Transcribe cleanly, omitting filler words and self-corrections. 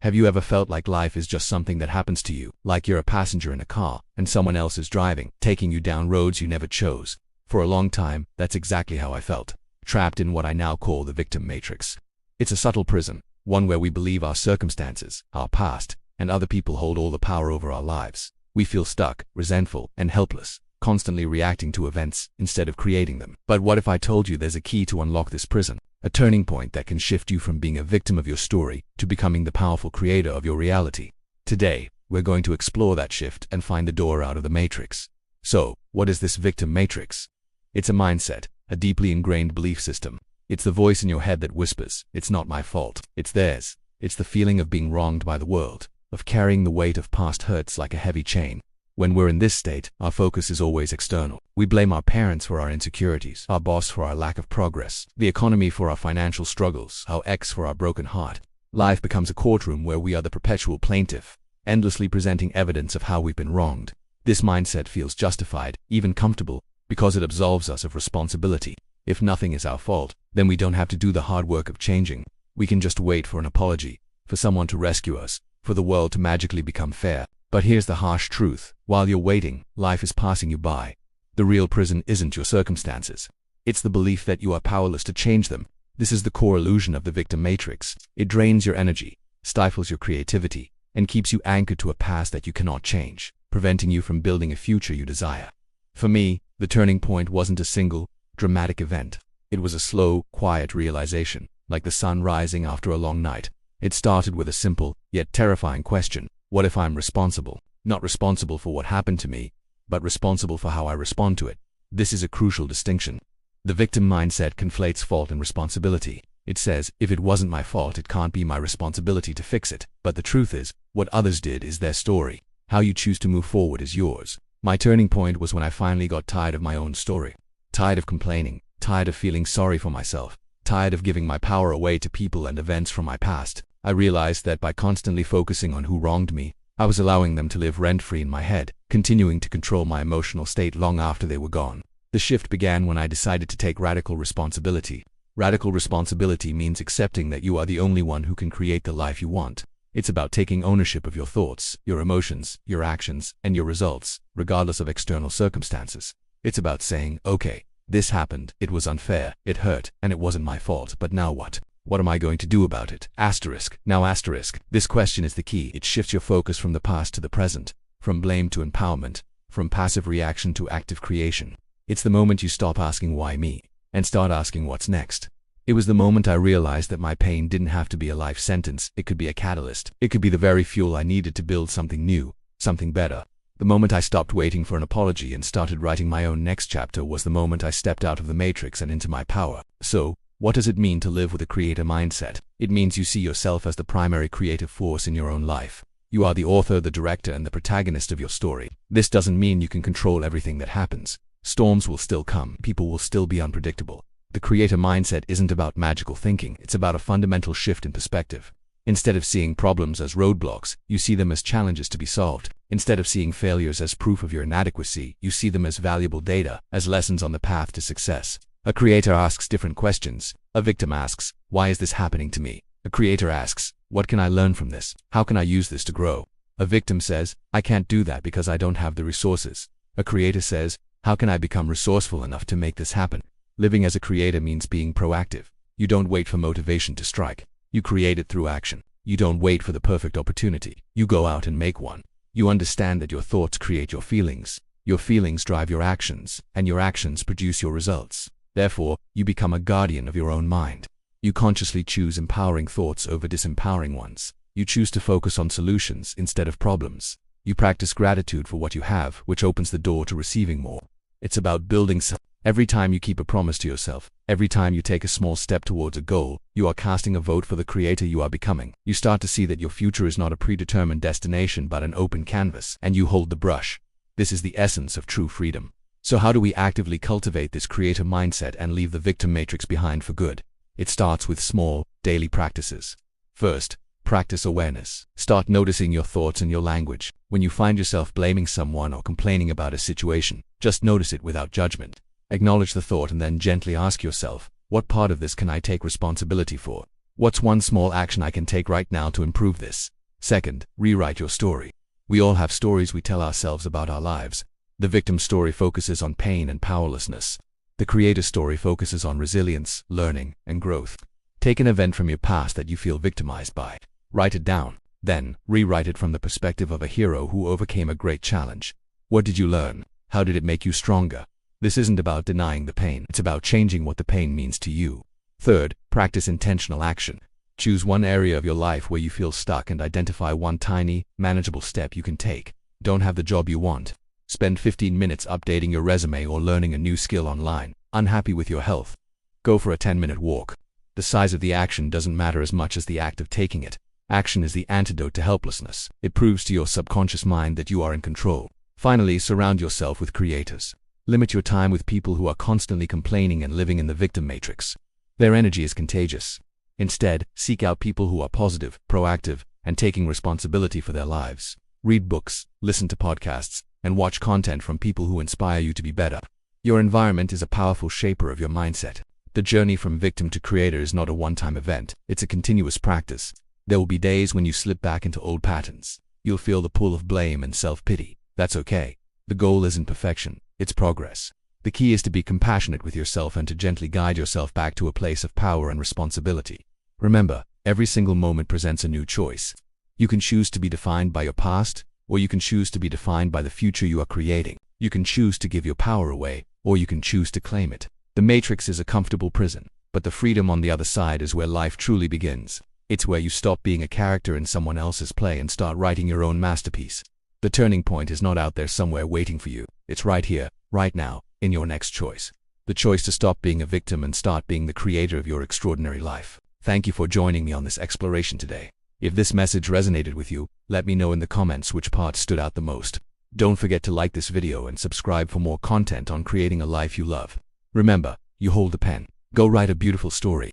Have you ever felt like life is just something that happens to you, like you're a passenger in a car, and someone else is driving, taking you down roads you never chose? For a long time, that's exactly how I felt, trapped in what I now call the victim matrix. It's a subtle prison, one where we believe our circumstances, our past, and other people hold all the power over our lives. We feel stuck, resentful, and helpless, constantly reacting to events instead of creating them. But what if I told you there's a key to unlock this prison? A turning point that can shift you from being a victim of your story to becoming the powerful creator of your reality. Today, we're going to explore that shift and find the door out of the matrix. So, what is this victim matrix? It's a mindset, a deeply ingrained belief system. It's the voice in your head that whispers, "It's not my fault, it's theirs." It's the feeling of being wronged by the world, of carrying the weight of past hurts like a heavy chain. When we're in this state, our focus is always external. We blame our parents for our insecurities, our boss for our lack of progress, the economy for our financial struggles, our ex for our broken heart. Life becomes a courtroom where we are the perpetual plaintiff, endlessly presenting evidence of how we've been wronged. This mindset feels justified, even comfortable, because it absolves us of responsibility. If nothing is our fault, then we don't have to do the hard work of changing. We can just wait for an apology, for someone to rescue us, for the world to magically become fair. But here's the harsh truth. While you're waiting, life is passing you by. The real prison isn't your circumstances. It's the belief that you are powerless to change them. This is the core illusion of the victim matrix. It drains your energy, stifles your creativity, and keeps you anchored to a past that you cannot change, preventing you from building a future you desire. For me, the turning point wasn't a single, dramatic event. It was a slow, quiet realization, like the sun rising after a long night. It started with a simple, yet terrifying question. What if I'm responsible? Not responsible for what happened to me, but responsible for how I respond to it. This is a crucial distinction. The victim mindset conflates fault and responsibility. It says, if it wasn't my fault, it can't be my responsibility to fix it. But the truth is, what others did is their story. How you choose to move forward is yours. My turning point was when I finally got tired of my own story. Tired of complaining, tired of feeling sorry for myself, tired of giving my power away to people and events from my past. I realized that by constantly focusing on who wronged me, I was allowing them to live rent-free in my head, continuing to control my emotional state long after they were gone. The shift began when I decided to take radical responsibility. Radical responsibility means accepting that you are the only one who can create the life you want. It's about taking ownership of your thoughts, your emotions, your actions, and your results, regardless of external circumstances. It's about saying, okay, this happened, it was unfair, it hurt, and it wasn't my fault, but now what? What am I going to do about it? This question is the key. It shifts your focus from the past to the present, from blame to empowerment, from passive reaction to active creation. It's the moment you stop asking why me, and start asking what's next. It was the moment I realized that my pain didn't have to be a life sentence. It could be a catalyst. It could be the very fuel I needed to build something new, something better. The moment I stopped waiting for an apology and started writing my own next chapter was the moment I stepped out of the matrix and into my power. So, what does it mean to live with a creator mindset? It means you see yourself as the primary creative force in your own life. You are the author, the director, and the protagonist of your story. This doesn't mean you can control everything that happens. Storms will still come. People will still be unpredictable. The creator mindset isn't about magical thinking. It's about a fundamental shift in perspective. Instead of seeing problems as roadblocks, you see them as challenges to be solved. Instead of seeing failures as proof of your inadequacy, you see them as valuable data, as lessons on the path to success. A creator asks different questions. A victim asks, why is this happening to me? A creator asks, what can I learn from this? How can I use this to grow? A victim says, I can't do that because I don't have the resources. A creator says, how can I become resourceful enough to make this happen? Living as a creator means being proactive. You don't wait for motivation to strike. You create it through action. You don't wait for the perfect opportunity. You go out and make one. You understand that your thoughts create your feelings drive your actions, and your actions produce your results. Therefore, you become a guardian of your own mind. You consciously choose empowering thoughts over disempowering ones. You choose to focus on solutions instead of problems. You practice gratitude for what you have, which opens the door to receiving more. It's about building. Every time you keep a promise to yourself, every time you take a small step towards a goal, you are casting a vote for the creator you are becoming. You start to see that your future is not a predetermined destination but an open canvas, and you hold the brush. This is the essence of true freedom. So how do we actively cultivate this creator mindset and leave the victim matrix behind for good? It starts with small, daily practices. First, practice awareness. Start noticing your thoughts and your language. When you find yourself blaming someone or complaining about a situation, just notice it without judgment. Acknowledge the thought and then gently ask yourself, what part of this can I take responsibility for? What's one small action I can take right now to improve this? Second, rewrite your story. We all have stories we tell ourselves about our lives. The victim story focuses on pain and powerlessness. The creator story focuses on resilience, learning, and growth. Take an event from your past that you feel victimized by. Write it down. Then, rewrite it from the perspective of a hero who overcame a great challenge. What did you learn? How did it make you stronger? This isn't about denying the pain. It's about changing what the pain means to you. Third, practice intentional action. Choose one area of your life where you feel stuck and identify one tiny, manageable step you can take. Don't have the job you want? Spend 15 minutes updating your resume or learning a new skill online. Unhappy with your health? Go for a 10-minute walk. The size of the action doesn't matter as much as the act of taking it. Action is the antidote to helplessness. It proves to your subconscious mind that you are in control. Finally, surround yourself with creators. Limit your time with people who are constantly complaining and living in the victim matrix. Their energy is contagious. Instead, seek out people who are positive, proactive, and taking responsibility for their lives. Read books, listen to podcasts, and watch content from people who inspire you to be better. Your environment is a powerful shaper of your mindset. The journey from victim to creator is not a one-time event. It's a continuous practice. There will be days when you slip back into old patterns. You'll feel the pull of blame and self-pity. That's okay. The goal isn't perfection, it's progress. The key is to be compassionate with yourself and to gently guide yourself back to a place of power and responsibility. Remember, every single moment presents a new choice. You can choose to be defined by your past, or you can choose to be defined by the future you are creating. You can choose to give your power away, or you can choose to claim it. The matrix is a comfortable prison, but the freedom on the other side is where life truly begins. It's where you stop being a character in someone else's play and start writing your own masterpiece. The turning point is not out there somewhere waiting for you. It's right here, right now, in your next choice. The choice to stop being a victim and start being the creator of your extraordinary life. Thank you for joining me on this exploration today. If this message resonated with you, let me know in the comments which part stood out the most. Don't forget to like this video and subscribe for more content on creating a life you love. Remember, you hold the pen. Go write a beautiful story.